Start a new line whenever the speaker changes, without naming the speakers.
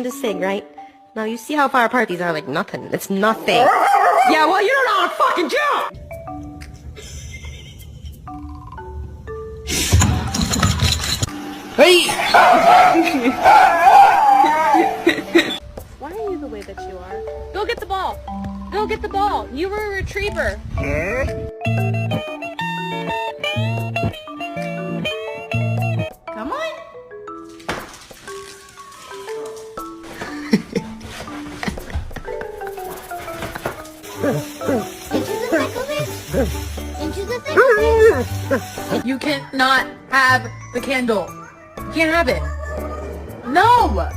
to sing, right? Now you see how far apart these are, like nothing. It's nothing. Yeah, well, you don't know how to fucking jump! Hey!
Why are you the way that you are? Go get the ball! Go get the ball! You were a retriever! Come on!
Into the thick of it.
You cannot have the candle. You can't have it. No!